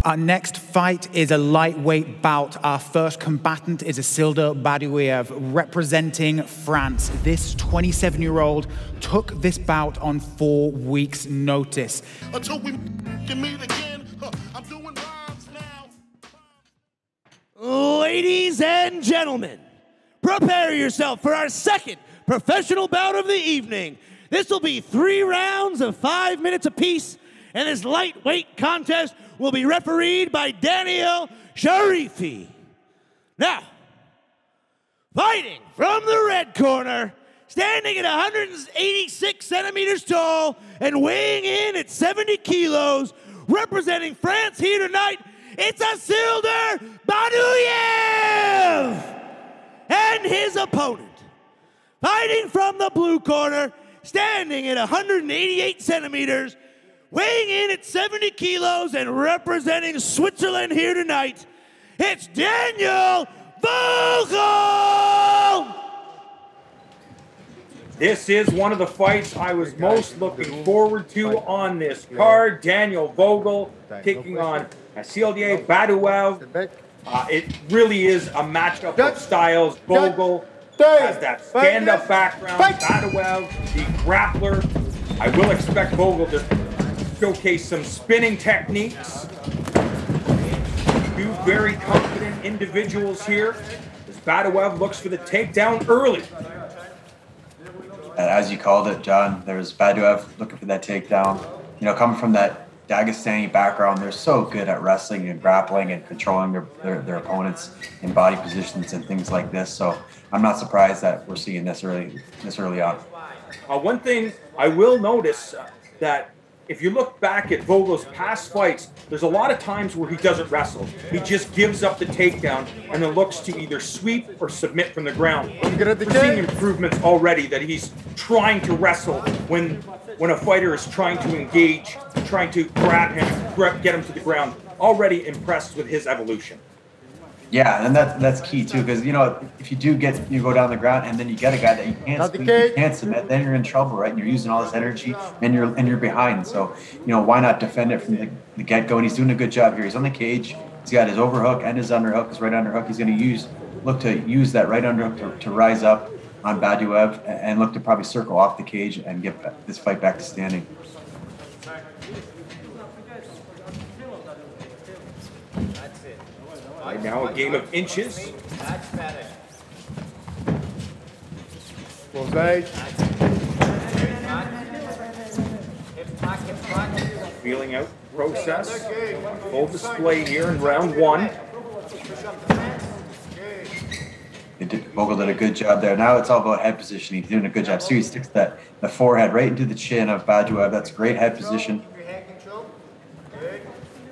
Our next fight is a lightweight bout. Our first combatant is Asilder Badouiev, representing France. This 27-year-old took this bout on 4 weeks' notice. Until we can meet again, I'm doing rhymes now. Ladies and gentlemen, prepare yourself for our second professional bout of the evening. This will be 3 rounds of 5 minutes apiece, and this lightweight contest will be refereed by Daniel Sharifi. Now, fighting from the red corner, standing at 186 centimeters tall and weighing in at 70 kilos, representing France here tonight, it's Asilder Badouiev! And his opponent, fighting from the blue corner, standing at 188 centimeters, weighing in at 70 kilos and representing Switzerland here tonight, it's Daniel Vogel! This is one of the fights I was most looking forward to on this card. Daniel Vogel taking on Asilder Badouiev. It really is a matchup of styles. Vogel has that stand-up background. Badouiev, the grappler. I will expect Vogel to showcase some spinning techniques. 2 very confident individuals here as Badouiev looks for the takedown early. And as you called it, John, there's Badouiev looking for that takedown. You know, coming from that Dagestani background, they're so good at wrestling and grappling and controlling their opponents in body positions and things like this. So I'm not surprised that we're seeing this early on. One thing I will notice that if you look back at Vogel's past fights, there's a lot of times where he doesn't wrestle. He just gives up the takedown and then looks to either sweep or submit from the ground. We're seeing improvements already that he's trying to wrestle when a fighter is trying to engage, trying to grab him, get him to the ground. Already impressed with his evolution. Yeah, and that's key too, because you know if you go down the ground and then you get a guy that you can't submit, then you're in trouble, right? And you're using all this energy and you're behind. So you know why not defend it from the get-go? And he's doing a good job here. He's on the cage. He's got his overhook and his underhook, his right underhook. He's going to look to use that right underhook to rise up on Badouiev and look to probably circle off the cage and get this fight back to standing. Right now, a game of inches. Feeling out process. Full display here in round 1. Vogel did a good job there. Now it's all about head position. He's doing a good job. See, he sticks the forehead right into the chin of Badouiev. That's great head position.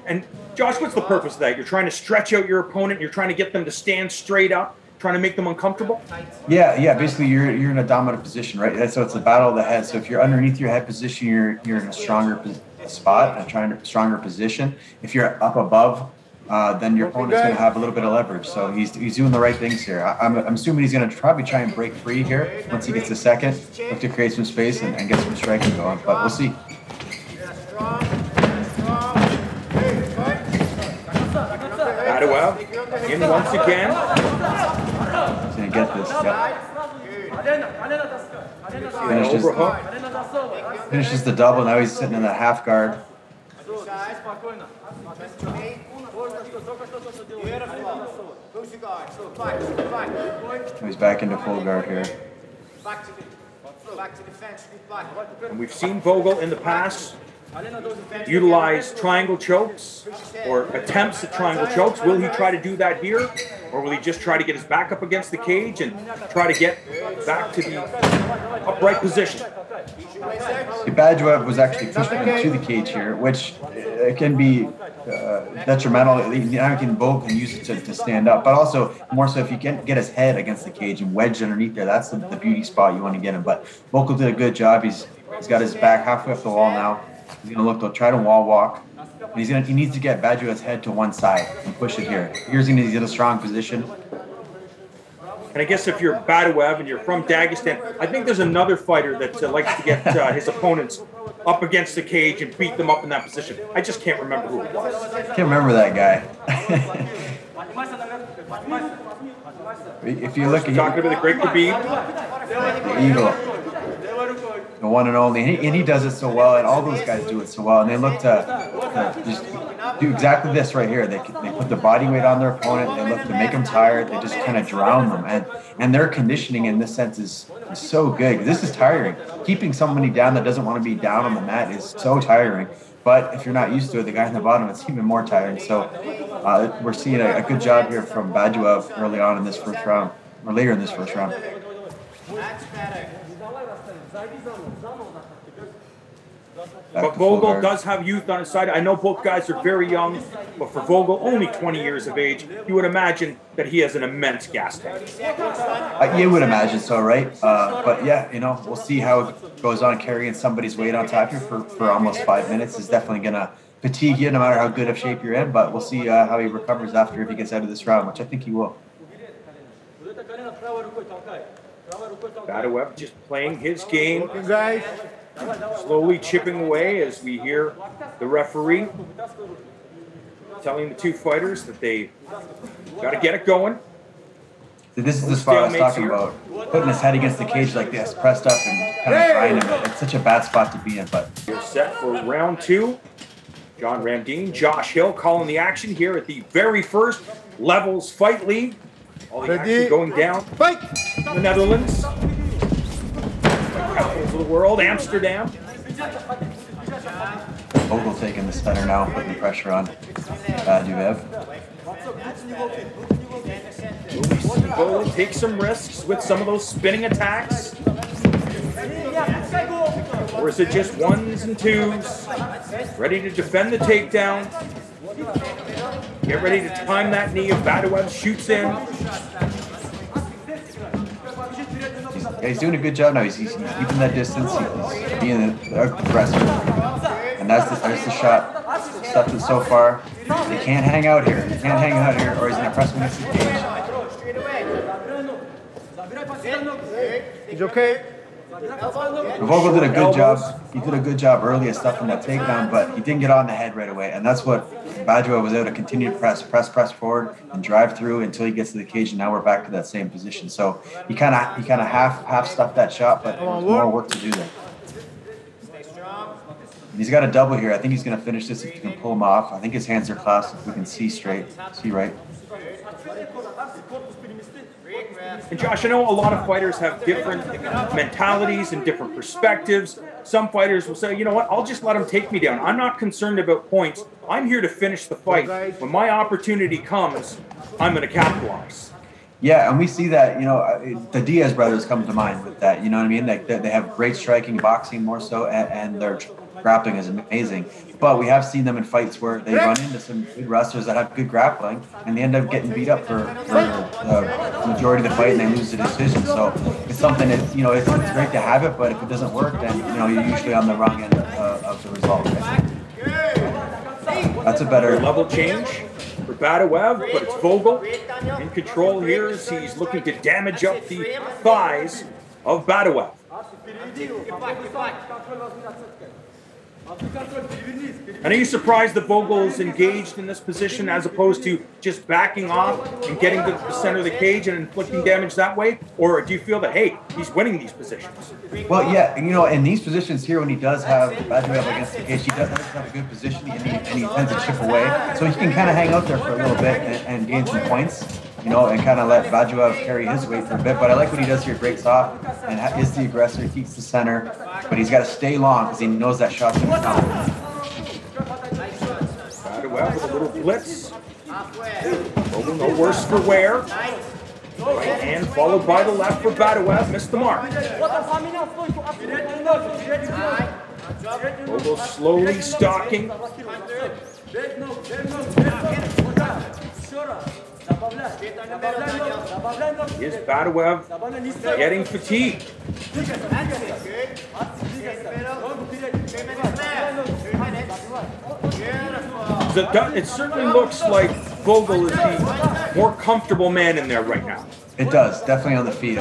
And Josh, what's the purpose of that? You're trying to stretch out your opponent. You're trying to get them to stand straight up, trying to make them uncomfortable? Yeah. Basically, you're in a dominant position, right? So it's a battle of the head. So if you're underneath your head position, you're in a stronger spot, a stronger position. If you're up above, then your opponent's going to have a little bit of leverage. So he's doing the right things here. I'm assuming he's going to probably try and break free here once he gets a second, look to create some space and get some striking going. But we'll see. Badouiev in once again. He's going to get this. Yep. Finishes the double. Now he's sitting in the half guard. He's back into full guard here. And we've seen Vogel in the past utilize triangle chokes or attempts at triangle chokes. Will he try to do that here? Or will he just try to get his back up against the cage and try to get back to the upright position? Badouiev was actually pushing him to the cage here, which can be detrimental. Vogel can use it to stand up, but also more so if you can get his head against the cage and wedge underneath there, that's the beauty spot you want to get him. But Vogel did a good job. He's got his back halfway up the wall now. He's going to look to try to wall walk. He needs to get Badouiev's head to one side and push it here. Here's going to get a strong position. And I guess if you're Badouiev and you're from Dagestan, I think there's another fighter that likes to get his opponents up against the cage and beat them up in that position. I just can't remember who it was. Can't remember that guy. If you look at Talking about the great Khabib, the Eagle, the one and only, and he does it so well, and all those guys do it so well, and they look to just do exactly this right here. They put the body weight on their opponent. They look to make them tired. They just kind of drown them, and their conditioning in this sense is so good. This is tiring. Keeping somebody down that doesn't want to be down on the mat is so tiring. But if you're not used to it, the guy in the bottom, it's even more tiring. So we're seeing a good job here from Badouiev early on in this first round, or later in this first round. But Vogel does have youth on his side. I know both guys are very young, but for Vogel, only 20 years of age, you would imagine that he has an immense gas tank. You would imagine so, right? But yeah, you know, we'll see how it goes on. Carrying somebody's weight on top here for almost 5 minutes is definitely going to fatigue you no matter how good of shape you're in, but we'll see how he recovers after if he gets out of this round, which I think he will. Badouiev just playing his game. Slowly chipping away as we hear the referee telling the two fighters that they got to get it going. This is the spot I was talking about. Putting his head against the cage like this, pressed up and kind of grinding it. It's such a bad spot to be in. But we're set for round two. John Ramdeen, Josh Hill calling the action here at the very first Levels Fight League. All the action going down in the Netherlands. Capitals of the world, Amsterdam. Vogel taking the center now, putting pressure on Badouiev. Vogel take some risks with some of those spinning attacks. Or is it just ones and twos? Ready to defend the takedown. Get ready to time that knee if Badouiev shoots in. Yeah, he's doing a good job now. He's keeping that distance. He's being an aggressor. And that's the shot. Stuffed it so far. He can't hang out here. He can't hang out here or he's going to press him against the cage. He's okay. Vogel did a good job. He did a good job early at stuffing that takedown, but he didn't get on the head right away. And that's what Badouiev was able to continue to press forward and drive through until he gets to the cage. And now we're back to that same position. So he kind of half stuffed that shot, but there's more work to do there. He's got a double here. I think he's going to finish this if he can pull him off. I think his hands are clasped. If we can see right. And Josh, I know a lot of fighters have different mentalities and different perspectives. Some fighters will say, you know what, I'll just let him take me down. I'm not concerned about points. I'm here to finish the fight. When my opportunity comes, I'm going to capitalize. Yeah, and we see that, you know, the Diaz brothers come to mind with that. You know what I mean? They have great striking, boxing more so, and their grappling is amazing. But we have seen them in fights where they run into some good wrestlers that have good grappling, and they end up getting beat up for the majority of the fight, and they lose the decision. So it's something that, you know, it's great to have it, but if it doesn't work, then, you know, you're usually on the wrong end of the result. Right? That's a better level change for Badouiev, but it's Vogel in control here as he's looking to damage up the thighs of Badouiev. And are you surprised that Vogel is engaged in this position as opposed to just backing off and getting to the center of the cage and inflicting damage that way? Or do you feel that, hey, he's winning these positions? Well, yeah, you know, in these positions here, when he does have Badouiev against the cage, he does have a good position and he tends to chip away. So he can kind of hang out there for a little bit and gain some points, you know, and kind of let Badouiev carry his weight for a bit. But I like what he does here. Breaks off and is the aggressor. He keeps the center, but he's got to stay long because he knows that shot's going to come. Badouiev with a little blitz. Vogel no worse for wear. Right hand followed by the left for Badouiev. Missed the mark. Vogel slowly stalking. Here's Badouiev getting fatigued. It certainly looks like Vogel is the more comfortable man in there right now. It does, definitely on the feet.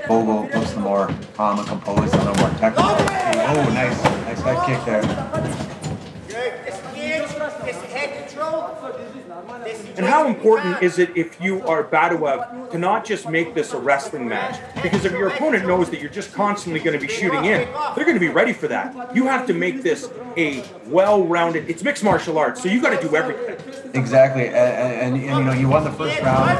Vogel looks the more calm and composed, a little more technical. Oh, nice head kick there. And how important is it if you are Badouiev to not just make this a wrestling match? Because if your opponent knows that you're just constantly going to be shooting in, they're going to be ready for that. You have to make this a well-rounded, it's mixed martial arts, so you got to do everything. Exactly, and you know, he won the first round,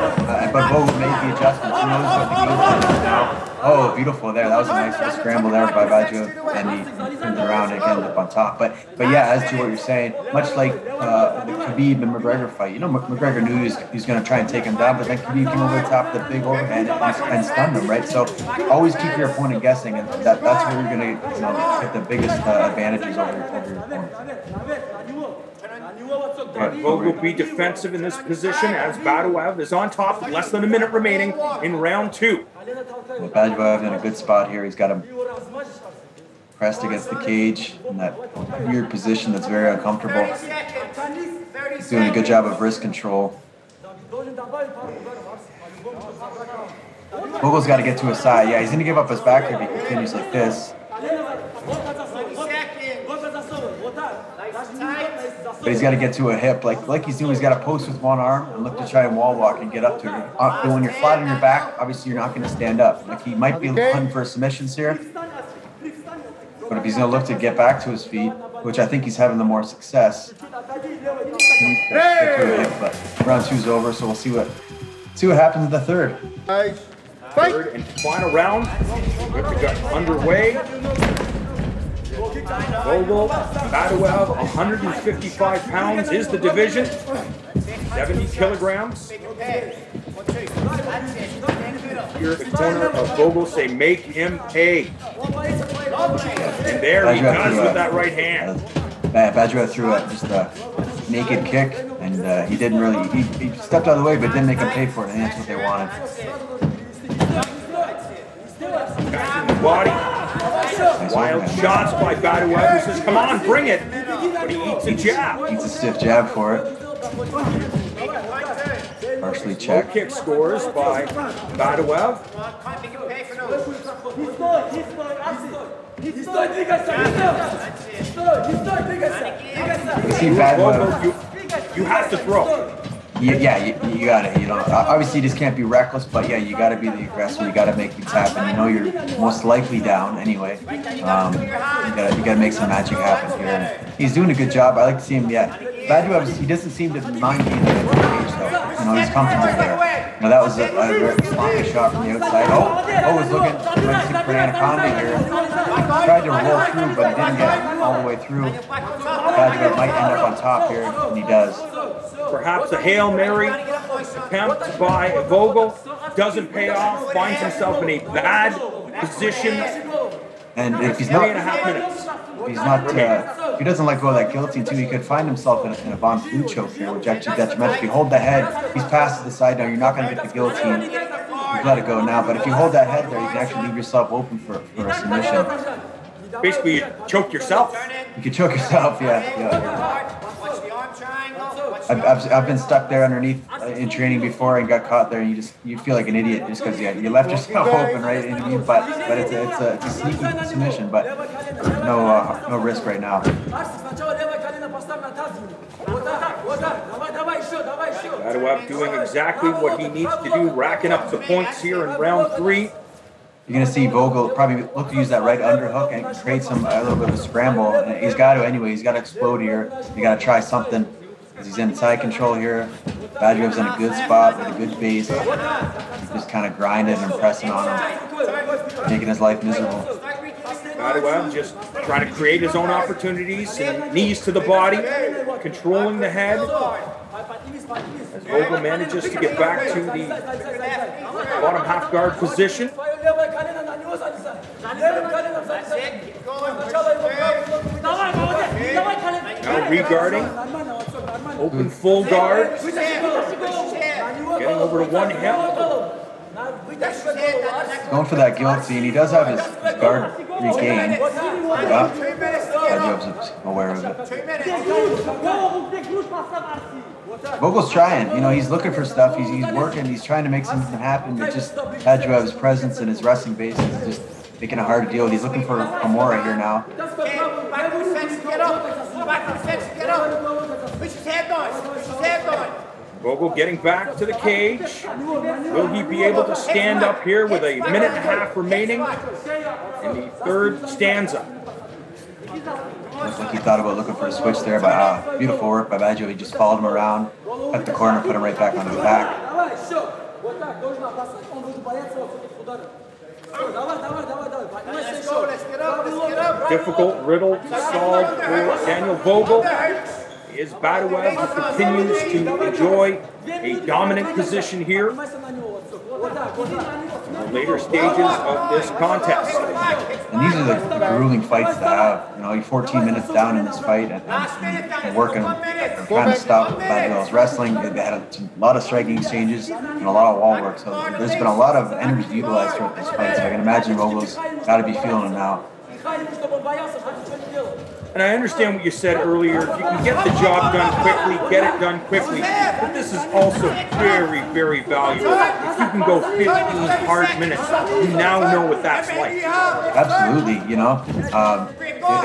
but Vogel made the adjustments. He knows what the game is now. Oh, beautiful there. That was a nice little scramble there by Badouiev, and he turned it around and ended up on top. But yeah, as to what you're saying, much like the Khabib and McGregor fight, you know, McGregor knew he was going to try and take him down, but then Khabib came over the top of the big overhand and stunned him, right? So always keep your opponent guessing, and that's where you're going to, you know, get the biggest advantages over your opponent. Vogel will be defensive in this position as Badouiev is on top, less than a minute remaining in round 2. Well, Badouiev in a good spot here. He's got him pressed against the cage in that weird position that's very uncomfortable. He's doing a good job of wrist control. Vogel's got to get to his side. Yeah, he's going to give up his back if he continues like this. But he's got to get to a hip, like he's doing. He's got to post with one arm and look to try and wall walk and get up to her. But when you're flat on your back, obviously you're not going to stand up. Like he might be hunting for submissions here, but if he's going to look to get back to his feet, which I think he's having the more success, he needs to get to a hip. But round 2's over, so we'll see what happens in the third. Third and final round with the gun underway. Vogel, Badouiev, 155 pounds is the division, 70 kilograms. Here at the corner of Vogel say, make him pay. And there he does with that right hand. Badouiev threw just a naked kick, and he didn't really, he stepped out of the way, but didn't make him pay for it, and that's what they wanted. Back in the body. Wild shots by Badouiev, who says, come on, bring it. But he eats a jab. Eats a stiff jab for it. Partially checked. Low kick scores by Badouiev. You have to throw. Yeah, you got it. You know, obviously you just can't be reckless, but yeah, you got to be the aggressor. You got to make things happen. You know, you're most likely down anyway. You got to make some magic happen here. And he's doing a good job. I like to see him. Yeah, Badouiev, he doesn't seem to mind being against the cage though. You know, he's comfortable there. Now that was a very sloppy shot from the outside. Oh, he's looking for an anaconda here. He tried to roll through, but he didn't get all the way through. Badouiev might end up on top here, and he does. Perhaps a Hail Mary attempt by Vogel doesn't pay off, finds himself in a bad position. And if he's not, 3.5 minutes. If he doesn't let go of that guillotine too, he could find himself in a Von Flue choke here, which actually detrimental. If you hold the head, he's past to the side now, you're not going to get the guillotine. You let it go now, but if you hold that head there, you can actually leave yourself open for a submission. Basically, you choke yourself. You can choke yourself, yeah. I've been stuck there underneath in training before and got caught there, and you feel like an idiot just because you left yourself open, right? You know what I mean? But it's a sneaky submission, but no risk right now. Badouiev doing exactly what he needs to do, racking up the points here in round 3. You're going to see Vogel probably look to use that right underhook and create a little bit of a scramble. And he's got to anyway. He's got to explode here. You got to try something because he's in side control here. Badouiev's in a good spot with a good base. He's just kind of grinding and pressing on him, making his life miserable. Badouiev just trying to create his own opportunities, and knees to the body, controlling the head. As Vogel manages to get back to the bottom half guard position. Now re-guarding, open full guard, getting over to one hip. Going for that guillotine. He does have his guard regain. Yeah. Baduiev's aware of it. Vogel's trying, you know, he's looking for stuff, he's working, he's trying to make something happen, but just Baduiev's presence and his wrestling base is just making it hard to deal with. He's looking for more right here now. Vogel getting back to the cage. Will he be able to stand up here with a minute and a half remaining in the third stanza? Looks like he thought about looking for a switch there, but beautiful work by Badouiev. He just followed him around, cut the corner, put him right back on his back. Difficult riddle to solve for Daniel Vogel. Is Badouiev, who continues to enjoy a dominant position here in the later stages of this contest. And these are the grueling fights to have. You know, you're 14 minutes down in this fight and working, trying to stop Baduiev's wrestling. They had a lot of striking exchanges and a lot of wall work. So there's been a lot of energy utilized throughout this fight. So I can imagine Vogel's got to be feeling it now. And I understand what you said earlier. If you can get the job done quickly, get it done quickly. But this is also very, very valuable. If you can go 15 hard minutes, you now know what that's like. Absolutely, you know.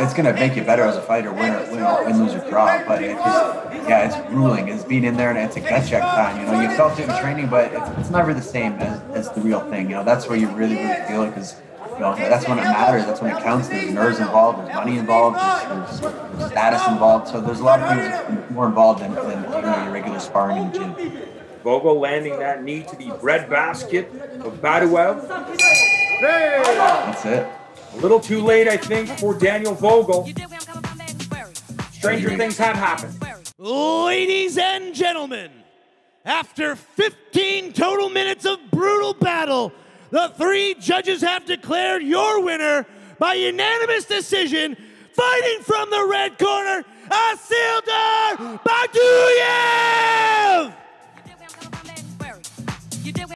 It's going to make you better as a fighter, win, lose, or draw. But it just, yeah, it's grueling. It's being in there and it's a gut check time. You know, you felt it in training, but it's never the same as the real thing. You know, that's where you really, really feel it because, you know, that's when it matters. That's when it counts. There's nerves involved. There's money involved. There's status involved. So there's a lot of things more involved than you know, your regular sparring in the gym. Vogel landing that knee to the breadbasket of Badouiev. That's it. A little too late, I think, for Daniel Vogel. Stranger things have happened. Ladies and gentlemen, after 15 total minutes of brutal battle, the three judges have declared your winner by unanimous decision, fighting from the red corner, Asilder Badouiev!